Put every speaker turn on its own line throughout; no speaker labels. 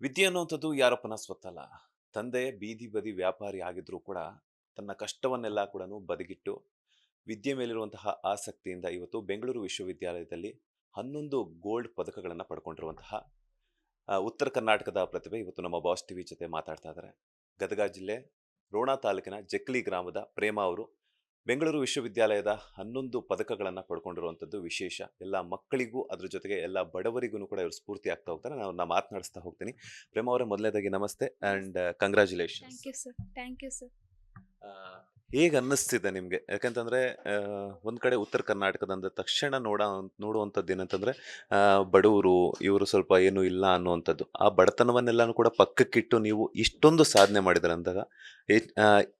ವಿದ್ಯೆ ಅನ್ನುವಂಥದ್ದು ಯಾರಪ್ಪನ ಸ್ವತ್ತಲ್ಲ. ತಂದೆ ಬೀದಿ ಬದಿ ವ್ಯಾಪಾರಿ ಆಗಿದ್ರೂ ಕೂಡ ತನ್ನ ಕಷ್ಟವನ್ನೆಲ್ಲ ಕೂಡ ಬದಿಗಿಟ್ಟು ವಿದ್ಯೆ ಮೇಲಿರುವಂತಹ ಆಸಕ್ತಿಯಿಂದ ಇವತ್ತು ಬೆಂಗಳೂರು ವಿಶ್ವವಿದ್ಯಾಲಯದಲ್ಲಿ 11 ಗೋಲ್ಡ್ ಪದಕಗಳನ್ನು ಪಡ್ಕೊಂಡಿರುವಂತಹ ಉತ್ತರ ಕರ್ನಾಟಕದ ಪ್ರತಿಭೆ ಇವತ್ತು ನಮ್ಮ ಬಾಸ್ ಟಿವಿ ಜೊತೆ ಮಾತಾಡ್ತಾ ಇದ್ದಾರೆ. ಗದಗ ಜಿಲ್ಲೆ ರೋಣ ತಾಲೂಕಿನ ಜಕ್ಲಿ ಗ್ರಾಮದ ಪ್ರೇಮ ಅವರು ಬೆಂಗಳೂರು ವಿಶ್ವವಿದ್ಯಾಲಯದ 11 ಪದಕಗಳನ್ನು ಪಡ್ಕೊಂಡಿರುವಂಥದ್ದು ವಿಶೇಷ. ಎಲ್ಲ ಮಕ್ಕಳಿಗೂ ಅದ್ರ ಜೊತೆಗೆ ಎಲ್ಲ ಬಡವರಿಗೂ ಕೂಡ ಇವರು ಸ್ಫೂರ್ತಿ ಆಗ್ತಾ ಹೋಗ್ತಾರೆ. ನಾನು ಮಾತನಾಡಿಸ್ತಾ ಹೋಗ್ತೀನಿ. ಪ್ರೇಮ ಅವರೇ, ಮೊದಲನೇದಾಗಿ ನಮಸ್ತೆ and congratulations.
Thank you sir. Thank you sir.
ಹೇಗೆ ಅನ್ನಿಸ್ತಿದೆ ನಿಮಗೆ? ಯಾಕಂತಂದ್ರೆ ಒಂದ್ ಕಡೆ ಉತ್ತರ ಕರ್ನಾಟಕದ ಅಂದ ತಕ್ಷಣ ನೋಡುವಂಥದ್ದು ಏನಂತಂದ್ರೆ ಬಡವರು, ಇವರು ಸ್ವಲ್ಪ ಏನು ಇಲ್ಲ ಅನ್ನುವಂಥದ್ದು. ಆ ಬಡತನವನ್ನೆಲ್ಲಾನು ಕೂಡ ಪಕ್ಕಕ್ಕಿಟ್ಟು ನೀವು ಇಷ್ಟೊಂದು ಸಾಧನೆ ಮಾಡಿದ್ರೆ ಅಂದಾಗ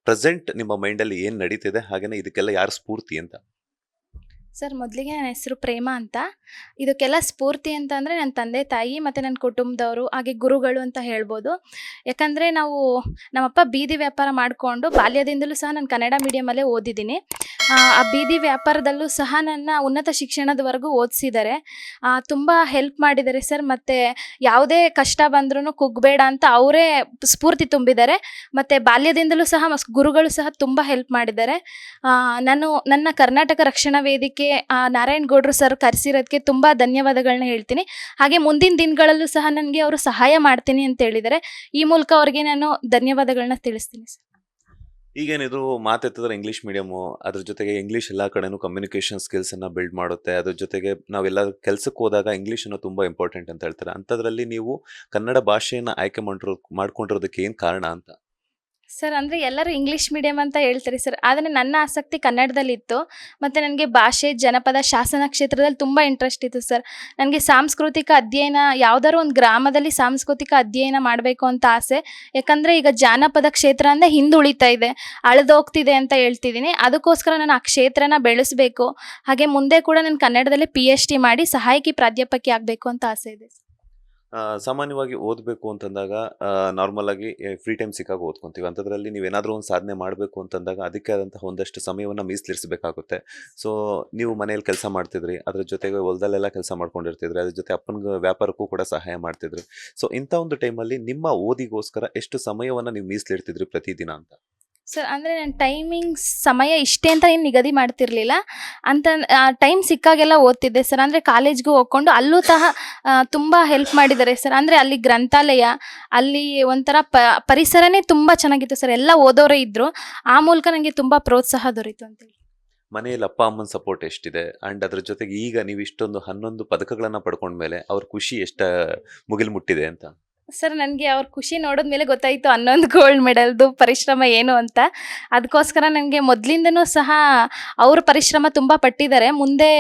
ಪ್ರೆಸೆಂಟ್ ನಿಮ್ಮ ಮೈಂಡಲ್ಲಿ ಏನು ನಡೀತಿದೆ, ಹಾಗೇನೆ ಇದಕ್ಕೆಲ್ಲ ಯಾರು ಸ್ಫೂರ್ತಿ ಅಂತ?
ಸರ್, ಮೊದಲಿಗೆ ನನ್ನ ಹೆಸರು ಪ್ರೇಮ ಅಂತ. ಇದಕ್ಕೆಲ್ಲ ಸ್ಫೂರ್ತಿ ಅಂತ ಅಂದರೆ ನನ್ನ ತಂದೆ ತಾಯಿ ಮತ್ತು ನನ್ನ ಕುಟುಂಬದವರು, ಹಾಗೆ ಗುರುಗಳು ಅಂತ ಹೇಳ್ಬೋದು. ಯಾಕಂದರೆ ನಮ್ಮಪ್ಪ ಬೀದಿ ವ್ಯಾಪಾರ ಮಾಡಿಕೊಂಡು ಬಾಲ್ಯದಿಂದಲೂ ಸಹ ನಾನು ಕನ್ನಡ ಮೀಡಿಯಮಲ್ಲೇ ಓದಿದ್ದೀನಿ. ಆ ಬೀದಿ ವ್ಯಾಪಾರದಲ್ಲೂ ಸಹ ನನ್ನ ಉನ್ನತ ಶಿಕ್ಷಣದವರೆಗೂ ಓದಿಸಿದ್ದಾರೆ. ತುಂಬ ಹೆಲ್ಪ್ ಮಾಡಿದ್ದಾರೆ ಸರ್. ಮತ್ತು ಯಾವುದೇ ಕಷ್ಟ ಬಂದ್ರೂ ಕುಗ್ಬೇಡ ಅಂತ ಅವರೇ ಸ್ಫೂರ್ತಿ ತುಂಬಿದ್ದಾರೆ. ಮತ್ತು ಬಾಲ್ಯದಿಂದಲೂ ಸಹ ಗುರುಗಳು ಸಹ ತುಂಬ ಹೆಲ್ಪ್ ಮಾಡಿದ್ದಾರೆ. ನನ್ನ ಕರ್ನಾಟಕ ರಕ್ಷಣಾ ವೇದಿಕೆ ನಾರಾಯಣಗೌಡರು ಸರ್ ಕರೆಸಿರೋದಕ್ಕೆ ತುಂಬ ಧನ್ಯವಾದಗಳನ್ನ ಹೇಳ್ತೀನಿ. ಹಾಗೆ ಮುಂದಿನ ದಿನಗಳಲ್ಲೂ ಸಹ ನನಗೆ ಅವರು ಸಹಾಯ ಮಾಡ್ತೀನಿ ಅಂತ ಹೇಳಿದ್ದಾರೆ. ಈ ಮೂಲಕ ಅವ್ರಿಗೆ ನಾನು ಧನ್ಯವಾದಗಳನ್ನ ತಿಳಿಸ್ತೀನಿ ಸರ್.
ಈಗೇನಿದ್ರು ಮಾತೆತ್ತಿದ್ರೆ ಇಂಗ್ಲೀಷ್ ಮೀಡಿಯಮು, ಅದ್ರ ಜೊತೆಗೆ ಇಂಗ್ಲೀಷ್ ಎಲ್ಲ ಕಡೆನೂ ಕಮ್ಯುನಿಕೇಷನ್ ಸ್ಕಿಲ್ಸನ್ನು ಬಿಲ್ಡ್ ಮಾಡುತ್ತೆ. ಅದ್ರ ಜೊತೆಗೆ ನಾವೆಲ್ಲ ಕೆಲಸಕ್ಕೆ ಹೋದಾಗ ಇಂಗ್ಲೀಷನ್ನು ತುಂಬ ಇಂಪಾರ್ಟೆಂಟ್ ಅಂತ ಹೇಳ್ತಾರೆ. ಅಂಥದ್ರಲ್ಲಿ ನೀವು ಕನ್ನಡ ಭಾಷೆಯನ್ನು ಆಯ್ಕೆ ಮಾಡ್ಕೊಂಡಿರೋದಕ್ಕೆ ಏನು ಕಾರಣ ಅಂತ?
ಸರ್, ಅಂದರೆ ಎಲ್ಲರೂ ಇಂಗ್ಲೀಷ್ ಮೀಡಿಯಮ್ ಅಂತ ಹೇಳ್ತಾರೆ ಸರ್. ಆದರೆ ನನ್ನ ಆಸಕ್ತಿ ಕನ್ನಡದಲ್ಲಿತ್ತು. ಮತ್ತು ನನಗೆ ಭಾಷೆ, ಜನಪದ, ಶಾಸನ ಕ್ಷೇತ್ರದಲ್ಲಿ ತುಂಬ ಇಂಟ್ರೆಸ್ಟ್ ಇತ್ತು ಸರ್. ನನಗೆ ಸಾಂಸ್ಕೃತಿಕ ಅಧ್ಯಯನ, ಯಾವುದಾದ್ರು ಒಂದು ಗ್ರಾಮದಲ್ಲಿ ಸಾಂಸ್ಕೃತಿಕ ಅಧ್ಯಯನ ಮಾಡಬೇಕು ಅಂತ ಆಸೆ. ಯಾಕಂದರೆ ಈಗ ಜಾನಪದ ಕ್ಷೇತ್ರ ಅಂದರೆ ಹಿಂದುಳಿತಾ ಇದೆ, ಅಳಿದೋಗ್ತಿದೆ ಅಂತ ಹೇಳ್ತಿದ್ದೀನಿ. ಅದಕ್ಕೋಸ್ಕರ ನಾನು ಆ ಕ್ಷೇತ್ರನ ಬೆಳೆಸಬೇಕು. ಹಾಗೆ ಮುಂದೆ ಕೂಡ ನಾನು ಕನ್ನಡದಲ್ಲಿ PhD ಮಾಡಿ ಸಹಾಯಕಿ ಪ್ರಾಧ್ಯಾಪಕಿ ಆಗಬೇಕು ಅಂತ ಆಸೆ ಇದೆ.
ಸಾಮಾನ್ಯವಾಗಿ ಓದಬೇಕು ಅಂತಂದಾಗ ನಾರ್ಮಲ್ ಆಗಿ ಫ್ರೀ ಟೈಮ್ ಸಿಕ್ಕಾಗ ಓದ್ಕೊಂತೀವಿ. ಅಂಥದ್ರಲ್ಲಿ ನೀವೇನಾದರೂ ಒಂದು ಸಾಧನೆ ಮಾಡಬೇಕು ಅಂತಂದಾಗ ಅದಕ್ಕೆ ಆದಂತಹ ಒಂದಷ್ಟು ಸಮಯವನ್ನು ಮೀಸಲಿರಿಸಬೇಕಾಗುತ್ತೆ. ಸೊ ನೀವು ಮನೇಲಿ ಕೆಲಸ ಮಾಡ್ತಿದ್ರಿ, ಅದ್ರ ಜೊತೆಗೆ ಹೊಲದಲ್ಲೆಲ್ಲ ಕೆಲಸ ಮಾಡ್ಕೊಂಡಿರ್ತಿದ್ರಿ, ಅದ್ರ ಜೊತೆ ಅಪ್ಪನಿಗೆ ವ್ಯಾಪಾರಕ್ಕೂ ಕೂಡ ಸಹಾಯ ಮಾಡ್ತಿದ್ರಿ. ಸೊ ಇಂಥ ಒಂದು ಟೈಮಲ್ಲಿ ನಿಮ್ಮ ಓದಿಗೋಸ್ಕರ ಎಷ್ಟು ಸಮಯವನ್ನು ನೀವು ಮೀಸಲಿಡ್ತಿದ್ರಿ ಪ್ರತಿದಿನ ಅಂತ?
ಸರ್, ಅಂದರೆ ನನ್ನ ಟೈಮಿಂಗ್ಸ್ ಸಮಯ ಇಷ್ಟೇ ಅಂತ ಏನು ನಿಗದಿ ಮಾಡ್ತಿರ್ಲಿಲ್ಲ. ಅಂತ ಟೈಮ್ ಸಿಕ್ಕಾಗೆಲ್ಲ ಓದ್ತಿದ್ದೆ ಸರ್. ಅಂದರೆ ಕಾಲೇಜ್ಗೂ ಹೋಗ್ಕೊಂಡು ಅಲ್ಲೂ ಸಹ ತುಂಬ ಹೆಲ್ಪ್ ಮಾಡಿದ್ದಾರೆ ಸರ್. ಅಂದರೆ ಅಲ್ಲಿ ಗ್ರಂಥಾಲಯ, ಅಲ್ಲಿ ಒಂಥರ ಪರಿಸರನೇ ತುಂಬ ಚೆನ್ನಾಗಿತ್ತು ಸರ್. ಎಲ್ಲ ಓದೋರೇ ಇದ್ದರು. ಆ ಮೂಲಕ ನನಗೆ ತುಂಬ ಪ್ರೋತ್ಸಾಹ ದೊರೀತು ಅಂತೇಳಿ.
ಮನೆಯಲ್ಲಿ ಅಪ್ಪ ಅಮ್ಮನ ಸಪೋರ್ಟ್ ಎಷ್ಟಿದೆ? ಆ್ಯಂಡ್ ಅದ್ರ ಜೊತೆಗೆ ಈಗ ನೀವು ಇಷ್ಟೊಂದು 11 ಪದಕಗಳನ್ನು ಪಡ್ಕೊಂಡ್ಮೇಲೆ ಅವ್ರ ಖುಷಿ ಮುಗಿಲು ಮುಟ್ಟಿದೆ ಅಂತ?
ಸರ್, ನನಗೆ ಅವ್ರ ಖುಷಿ ನೋಡಿದ್ಮೇಲೆ ಗೊತ್ತಾಯಿತು 11 ಗೋಲ್ಡ್ ಮೆಡಲ್ದು ಪರಿಶ್ರಮ ಏನು ಅಂತ. ಅದಕ್ಕೋಸ್ಕರ ನನಗೆ ಮೊದಲಿಂದನೂ ಸಹ ಅವ್ರ ಪರಿಶ್ರಮ ತುಂಬ ಪಟ್ಟಿದ್ದಾರೆ. ಮುಂದೆ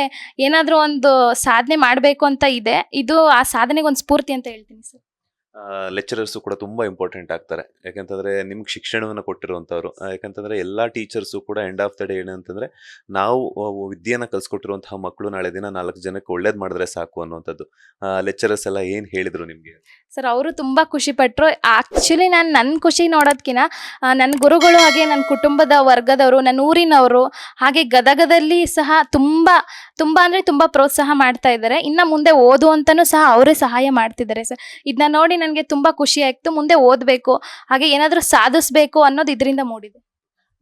ಏನಾದರೂ ಒಂದು ಸಾಧನೆ ಮಾಡಬೇಕು ಅಂತ ಇದೆ. ಇದು ಆ ಸಾಧನೆಗೆ ಒಂದು ಸ್ಫೂರ್ತಿ ಅಂತ ಹೇಳ್ತೀನಿ ಸರ್.
ಲೆಕ್ಚರರ್ಸು ಕೂಡ ತುಂಬ ಇಂಪಾರ್ಟೆಂಟ್ ಆಗ್ತಾರೆ. ಯಾಕಂತಂದರೆ ನಿಮ್ಗೆ ಶಿಕ್ಷಣವನ್ನು ಕೊಟ್ಟಿರುವಂಥವ್ರು. ಯಾಕಂತಂದರೆ ಎಲ್ಲ ಟೀಚರ್ಸು ಕೂಡ ಎಂಡ್ ಆಫ್ ದ ಡೇ ಏನಂತಂದರೆ ನಾವು ವಿದ್ಯೆನ ಕಲಿಸ್ಕೊಟ್ಟಿರುವಂತಹ ಮಕ್ಕಳು ನಾಳೆ ದಿನ 4 ಜನಕ್ಕೆ ಒಳ್ಳೇದು ಮಾಡಿದ್ರೆ ಸಾಕು ಅನ್ನುವಂಥದ್ದು. ಲೆಕ್ಚರರ್ಸ್ ಎಲ್ಲ ಏನು ಹೇಳಿದರು ನಿಮಗೆ?
ಸರ್, ಅವರು ತುಂಬ ಖುಷಿಪಟ್ಟರು. ಆ್ಯಕ್ಚುಲಿ ನನ್ನ ಖುಷಿ ನೋಡೋದಕ್ಕಿಂತ ನನ್ನ ಗುರುಗಳು, ಹಾಗೆ ನನ್ನ ಕುಟುಂಬದ ವರ್ಗದವರು, ನನ್ನ ಊರಿನವರು, ಹಾಗೆ ಗದಗದಲ್ಲಿ ಸಹ ತುಂಬ ತುಂಬ ಅಂದರೆ ತುಂಬ ಪ್ರೋತ್ಸಾಹ ಮಾಡ್ತಾ ಇದ್ದಾರೆ. ಇನ್ನು ಮುಂದೆ ಓದು ಅಂತಲೂ ಸಹ ಅವರೇ ಸಹಾಯ ಮಾಡ್ತಿದ್ದಾರೆ ಸರ್. ಇದನ್ನ ನೋಡಿ ನನಗೆ ತುಂಬ ಖುಷಿ ಆಯಿತು. ಮುಂದೆ ಓದಬೇಕು, ಹಾಗೆ ಏನಾದರೂ ಸಾಧಿಸಬೇಕು ಅನ್ನೋದು ಇದರಿಂದ ಮೂಡಿದೆ.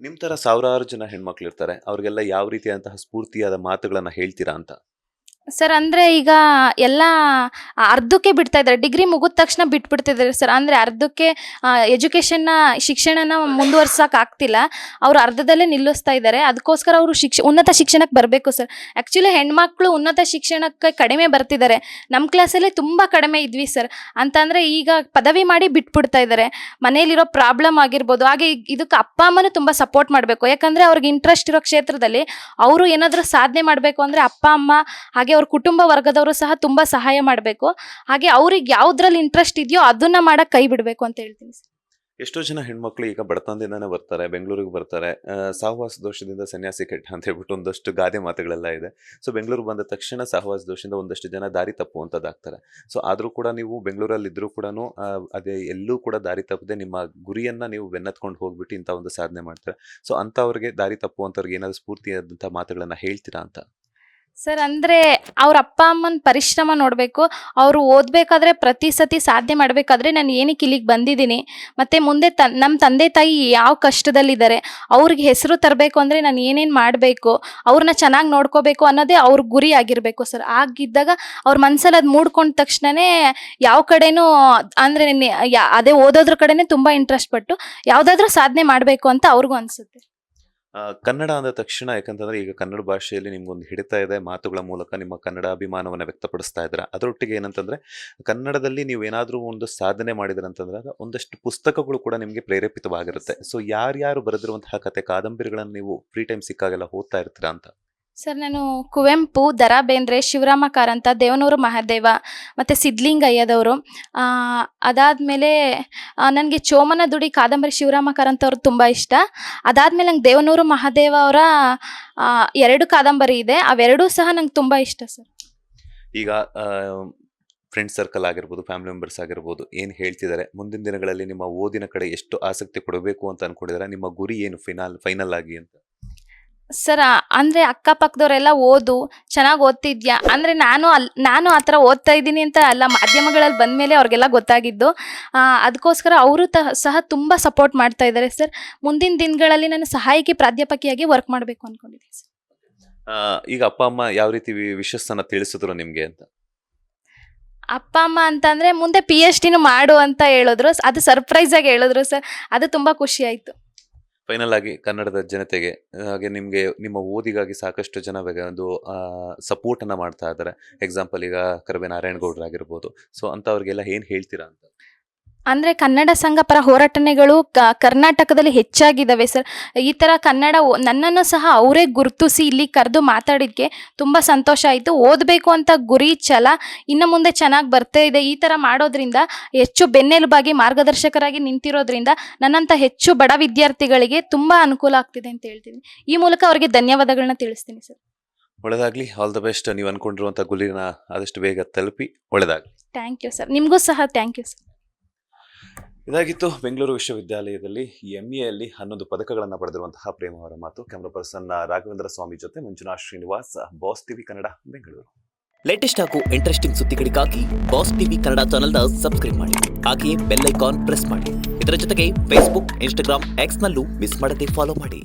ನಿಮ್ಮ ಥರ ಸಾವಿರಾರು ಜನ ಹೆಣ್ಮಕ್ಳು ಇರ್ತಾರೆ. ಅವ್ರಿಗೆಲ್ಲ ಯಾವ ರೀತಿಯಾದಂತಹ ಸ್ಫೂರ್ತಿಯಾದ ಮಾತುಗಳನ್ನು ಹೇಳ್ತೀರಾ ಅಂತ?
ಸರ್, ಅಂದರೆ ಈಗ ಎಲ್ಲ ಅರ್ಧಕ್ಕೆ ಬಿಡ್ತಾ ಇದ್ದಾರೆ. ಡಿಗ್ರಿ ಮುಗಿದ ತಕ್ಷಣ ಬಿಟ್ಬಿಡ್ತಿದ್ದಾರೆ ಸರ್. ಅಂದರೆ ಅರ್ಧಕ್ಕೆ ಶಿಕ್ಷಣನ ಮುಂದುವರ್ಸೋಕ್ಕಾಗ್ತಿಲ್ಲ. ಅವರು ಅರ್ಧದಲ್ಲೇ ನಿಲ್ಲಿಸ್ತಾ ಇದ್ದಾರೆ. ಅದಕ್ಕೋಸ್ಕರ ಅವರು ಉನ್ನತ ಶಿಕ್ಷಣಕ್ಕೆ ಬರಬೇಕು ಸರ್. ಆ್ಯಕ್ಚುಲಿ ಹೆಣ್ಮಕ್ಳು ಉನ್ನತ ಶಿಕ್ಷಣಕ್ಕೆ ಕಡಿಮೆ ಬರ್ತಿದ್ದಾರೆ. ನಮ್ಮ ಕ್ಲಾಸಲ್ಲೇ ತುಂಬ ಕಡಿಮೆ ಇದ್ವಿ ಸರ್. ಅಂತಂದರೆ ಈಗ ಪದವಿ ಮಾಡಿ ಬಿಟ್ಬಿಡ್ತಾ ಇದ್ದಾರೆ. ಮನೇಲಿರೋ ಪ್ರಾಬ್ಲಮ್ ಆಗಿರ್ಬೋದು. ಹಾಗೆ ಇದಕ್ಕೆ ಅಪ್ಪ ಅಮ್ಮನೂ ತುಂಬ ಸಪೋರ್ಟ್ ಮಾಡಬೇಕು. ಯಾಕಂದರೆ ಅವ್ರಿಗೆ ಇಂಟ್ರೆಸ್ಟ್ ಇರೋ ಕ್ಷೇತ್ರದಲ್ಲಿ ಅವರು ಏನಾದರೂ ಸಾಧನೆ ಮಾಡಬೇಕು ಅಂದರೆ ಅಪ್ಪ ಅಮ್ಮ ಹಾಗೆ ಅವ್ರ ಕುಟುಂಬ ವರ್ಗದವರು ಸಹ ತುಂಬ ಸಹಾಯ ಮಾಡಬೇಕು. ಹಾಗೆ ಅವ್ರಿಗೆ ಯಾವುದ್ರಲ್ಲಿ ಇಂಟ್ರೆಸ್ಟ್ ಇದೆಯೋ ಅದನ್ನ ಮಾಡಕ್ಕೆ ಕೈ ಬಿಡಬೇಕು ಅಂತ ಹೇಳ್ತೀನಿ ಸರ್.
ಎಷ್ಟೋ ಜನ ಹೆಣ್ಮಕ್ಳು ಈಗ ಬಡತನದಿಂದನೇ ಬರ್ತಾರೆ, ಬೆಂಗಳೂರಿಗೆ ಬರ್ತಾರೆ. ಸಹವಾಸ ದೋಷದಿಂದ ಸನ್ಯಾಸಿ ಕೆಟ್ಟ ಅಂತ ಹೇಳ್ಬಿಟ್ಟು ಒಂದಷ್ಟು ಗಾದೆ ಮಾತುಗಳೆಲ್ಲ ಇದೆ. ಸೊ ಬೆಂಗಳೂರು ಬಂದ ತಕ್ಷಣ ಸಹವಾಸ ದೋಷದಿಂದ ಒಂದಷ್ಟು ಜನ ದಾರಿ ತಪ್ಪುವಂಥದ್ದಾಗ್ತಾರೆ. ಸೊ ಆದರೂ ಕೂಡ ನೀವು ಬೆಂಗಳೂರಲ್ಲಿ ಇದ್ರೂ ಕೂಡ ಅದೇ ಎಲ್ಲೂ ಕೂಡ ದಾರಿ ತಪ್ಪದೆ ನಿಮ್ಮ ಗುರಿಯನ್ನು ನೀವು ಬೆನ್ನತ್ಕೊಂಡು ಹೋಗ್ಬಿಟ್ಟು ಇಂಥ ಒಂದು ಸಾಧನೆ ಮಾಡ್ತಾರೆ. ಸೊ ಅಂಥವ್ರಿಗೆ ದಾರಿ ತಪ್ಪುವಂಥವ್ರಿಗೆ ಏನಾದರೂ ಸ್ಫೂರ್ತಿಯಾದಂಥ ಮಾತುಗಳನ್ನು ಹೇಳ್ತೀರಾ ಅಂತ?
ಸರ್ ಅಂದರೆ ಅವ್ರ ಅಪ್ಪ ಅಮ್ಮನ ಪರಿಶ್ರಮ ನೋಡಬೇಕು. ಅವರು ಓದಬೇಕಾದ್ರೆ ಪ್ರತಿ ಸತಿ ಸಾಧನೆ ಮಾಡಬೇಕಾದ್ರೆ ನಾನು ಏನಕ್ಕೆ ಇಲ್ಲಿಗೆ ಬಂದಿದ್ದೀನಿ, ಮತ್ತು ಮುಂದೆ ನಮ್ಮ ತಂದೆ ತಾಯಿ ಯಾವ ಕಷ್ಟದಲ್ಲಿದ್ದಾರೆ, ಅವ್ರಿಗೆ ಹೆಸರು ತರಬೇಕು ಅಂದರೆ ನಾನು ಏನೇನು ಮಾಡಬೇಕು, ಅವ್ರನ್ನ ಚೆನ್ನಾಗಿ ನೋಡ್ಕೋಬೇಕು ಅನ್ನೋದೇ ಅವ್ರ ಗುರಿ ಆಗಿರಬೇಕು ಸರ್. ಆಗಿದ್ದಾಗ ಅವ್ರ ಮನಸ್ಸಲ್ಲಿ ಅದು ಮೂಡ್ಕೊಂಡ ತಕ್ಷಣವೇ ಯಾವ ಕಡೆನೂ ಅಂದರೆ ಅದೇ ಓದೋದ್ರ ಕಡೆನೇ ತುಂಬ ಇಂಟ್ರೆಸ್ಟ್ ಪಟ್ಟು ಯಾವುದಾದ್ರೂ ಸಾಧನೆ ಮಾಡಬೇಕು ಅಂತ ಅವ್ರಿಗೂ ಅನಿಸುತ್ತೆ.
ಕನ್ನಡ ಅಂದ ತಕ್ಷಣ ಯಾಕಂತಂದ್ರೆ ಈಗ ಕನ್ನಡ ಭಾಷೆಯಲ್ಲಿ ನಿಮ್ಗೊಂದು ಹಿಡಿತ ಇದೆ, ಮಾತುಗಳ ಮೂಲಕ ನಿಮ್ಮ ಕನ್ನಡ ಅಭಿಮಾನವನ್ನು ವ್ಯಕ್ತಪಡಿಸ್ತಾ ಇದ್ದೀರಾ. ಅದರೊಟ್ಟಿಗೆ ಏನಂತಂದ್ರೆ ಕನ್ನಡದಲ್ಲಿ ನೀವು ಏನಾದರೂ ಒಂದು ಸಾಧನೆ ಮಾಡಿದ್ರಂತಂದಾಗ ಒಂದಷ್ಟು ಪುಸ್ತಕಗಳು ಕೂಡ ನಿಮಗೆ ಪ್ರೇರೇಪಿತವಾಗಿರುತ್ತೆ. ಸೊ ಯಾರ್ಯಾರು ಬರೆದಿರುವಂತಹ ಕತೆ ಕಾದಂಬರಿಗಳನ್ನು ನೀವು ಫ್ರೀ ಟೈಮ್ ಸಿಕ್ಕಾಗೆಲ್ಲ ಓದ್ತಾ ಇರ್ತೀರಾ ಅಂತ?
ಸರ್ ನಾನು ಕುವೆಂಪು, ದ ರಾ ಬೇಂದ್ರೆ, ಶಿವರಾಮ ಕಾರಂತ, ದೇವನೂರು ಮಹಾದೇವ ಮತ್ತು ಸಿದ್ಧಲಿಂಗಯ್ಯದವರು, ಅದಾದಮೇಲೆ ನನಗೆ ಚೋಮನ ದುಡಿ ಕಾದಂಬರಿ ಶಿವರಾಮ ಕಾರಂತ ಅವ್ರದ್ದು ತುಂಬ ಇಷ್ಟ. ಅದಾದಮೇಲೆ ನಂಗೆ ದೇವನೂರು ಮಹಾದೇವ ಅವರ 2 ಕಾದಂಬರಿ ಇದೆ, ಅವೆರಡೂ ಸಹ ನಂಗೆ ತುಂಬ ಇಷ್ಟ ಸರ್.
ಈಗ ಫ್ರೆಂಡ್ ಸರ್ಕಲ್ ಆಗಿರ್ಬೋದು, ಫ್ಯಾಮಿಲಿ ಮೆಂಬರ್ಸ್ ಆಗಿರ್ಬೋದು, ಏನು ಹೇಳ್ತಿದ್ದಾರೆ ಮುಂದಿನ ದಿನಗಳಲ್ಲಿ ನಿಮ್ಮ ಓದಿನ ಕಡೆ ಎಷ್ಟು ಆಸಕ್ತಿ ಕೊಡಬೇಕು ಅಂತ ಅನ್ಕೊಂಡಿದ್ದಾರೆ? ನಿಮ್ಮ ಗುರಿ ಏನು ಫೈನಲ್ ಆಗಿ ಅಂತ?
ಸರ್ ಅಂದರೆ ಅಕ್ಕಪಕ್ಕದವರೆಲ್ಲ ಓದು, ಚೆನ್ನಾಗಿ ಓದ್ತಿದ್ಯಾ ಅಂದರೆ ನಾನು ಆ ಥರ ಓದ್ತಾ ಇದ್ದೀನಿ ಅಂತ ಅಲ್ಲ, ಮಾಧ್ಯಮಗಳಲ್ಲಿ ಬಂದಮೇಲೆ ಅವ್ರಿಗೆಲ್ಲ ಗೊತ್ತಾಗಿದ್ದು. ಅದಕ್ಕೋಸ್ಕರ ಅವರು ಸಹ ತುಂಬ ಸಪೋರ್ಟ್ ಮಾಡ್ತಾ ಇದ್ದಾರೆ ಸರ್. ಮುಂದಿನ ದಿನಗಳಲ್ಲಿ ನಾನು ಸಹಾಯಕಿ ಪ್ರಾಧ್ಯಾಪಕಿಯಾಗಿ ವರ್ಕ್ ಮಾಡಬೇಕು ಅಂದ್ಕೊಂಡಿದ್ದೀನಿ ಸರ್.
ಈಗ ಅಪ್ಪ ಅಮ್ಮ ಯಾವ ರೀತಿ ವಿಶಸ್ಸನ್ನು ತಿಳಿಸಿದ್ರು ನಿಮಗೆ ಅಂತ?
ಅಪ್ಪ ಅಮ್ಮ ಅಂತಂದರೆ ಮುಂದೆ PhD ಮಾಡು ಅಂತ ಹೇಳಿದ್ರು. ಅದು ಸರ್ಪ್ರೈಸಾಗಿ ಹೇಳಿದ್ರು ಸರ್. ಅದು ತುಂಬ ಖುಷಿ ಆಯಿತು.
ಫೈನಲ್ ಆಗಿ ಕನ್ನಡದ ಜನತೆಗೆ ಹಾಗೆ ನಿಮಗೆ ನಿಮ್ಮ ಓದಿಗಾಗಿ ಸಾಕಷ್ಟು ಜನ ಒಂದು ಸಪೋರ್ಟ್ ಅನ್ನ ಮಾಡ್ತಾ ಇದ್ದಾರೆ. ಎಕ್ಸಾಂಪಲ್ ಈಗ ಕರವೇ ನಾರಾಯಣಗೌಡರಾಗಿರ್ಬೋದು. ಸೊ ಅಂತವ್ರಿಗೆಲ್ಲ ಏನ್ ಹೇಳ್ತೀರಾ ಅಂತ?
ಅಂದರೆ ಕನ್ನಡ ಸಂಘ ಪರ ಹೋರಾಟನೆಗಳು ಕರ್ನಾಟಕದಲ್ಲಿ ಹೆಚ್ಚಾಗಿದ್ದಾವೆ ಸರ್. ಈ ಥರ ಕನ್ನಡ ನನ್ನನ್ನು ಸಹ ಅವರೇ ಗುರುತಿಸಿ ಇಲ್ಲಿ ಕರೆದು ಮಾತಾಡಿದ್ದಕ್ಕೆ ತುಂಬ ಸಂತೋಷ ಆಯಿತು. ಓದಬೇಕು ಅಂತ ಗುರಿ ಛಲ ಇನ್ನು ಮುಂದೆ ಚೆನ್ನಾಗಿ ಬರ್ತಾ ಇದೆ. ಈ ಥರ ಮಾಡೋದ್ರಿಂದ ಹೆಚ್ಚು ಬೆನ್ನೆಲುಬಾಗಿ ಮಾರ್ಗದರ್ಶಕರಾಗಿ ನಿಂತಿರೋದ್ರಿಂದ ನನ್ನಂಥ ಹೆಚ್ಚು ಬಡ ವಿದ್ಯಾರ್ಥಿಗಳಿಗೆ ತುಂಬ ಅನುಕೂಲ ಆಗ್ತಿದೆ ಅಂತ ಹೇಳ್ತೀನಿ. ಈ ಮೂಲಕ ಅವರಿಗೆ ಧನ್ಯವಾದಗಳನ್ನ ತಿಳಿಸ್ತೀನಿ ಸರ್.
ಒಳ್ಳೆದಾಗ್ಲಿ, ಆಲ್ ದ ಬೆಸ್ಟ್. ನೀವು ಅನ್ಕೊಂಡಿರುವಂಥ ಗುರಿನ ಆದಷ್ಟು ಬೇಗ ತಲುಪಿ ಒಳ್ಳೆದಾಗ್ಲಿ.
Thank you sir. ನಿಮಗೂ ಸಹ ಥ್ಯಾಂಕ್ ಯು ಸರ್.
ಇದಾಗಿತ್ತು ಬೆಂಗಳೂರು ವಿಶ್ವವಿದ್ಯಾಲಯದಲ್ಲಿ MAಯಲ್ಲಿ 11 ಪದಕಗಳನ್ನು ಪಡೆದಿರುವಂತಹ ಪ್ರೇಮ ಅವರ ಮಾತು. ಕ್ಯಾಮ್ರಾ ಪರ್ಸನ್ ರಾಘವೇಂದ್ರ ಸ್ವಾಮಿ ಜೊತೆ Manjunath Srinivas, boss TV Kannada, Bengaluru.
Latest ಹಾಗೂ ಇಂಟ್ರೆಸ್ಟಿಂಗ್ ಸುದ್ದಿಗಳಿಗಾಗಿ ಬಾಸ್ ಟಿವಿ ಕನ್ನಡ ಚಾನೆಲ್ನ ಸಬ್ಸ್ಕ್ರೈಬ್ ಮಾಡಿ. ಹಾಗೆಯೇ ಬೆಲ್ ಐಕಾನ್ ಪ್ರೆಸ್ ಮಾಡಿ. ಇದರ ಜೊತೆಗೆ ಫೇಸ್ಬುಕ್, ಇನ್ಸ್ಟಾಗ್ರಾಮ್, ಎಕ್ಸ್ನಲ್ಲೂ ಮಿಸ್ ಮಾಡದೆ ಫಾಲೋ ಮಾಡಿ.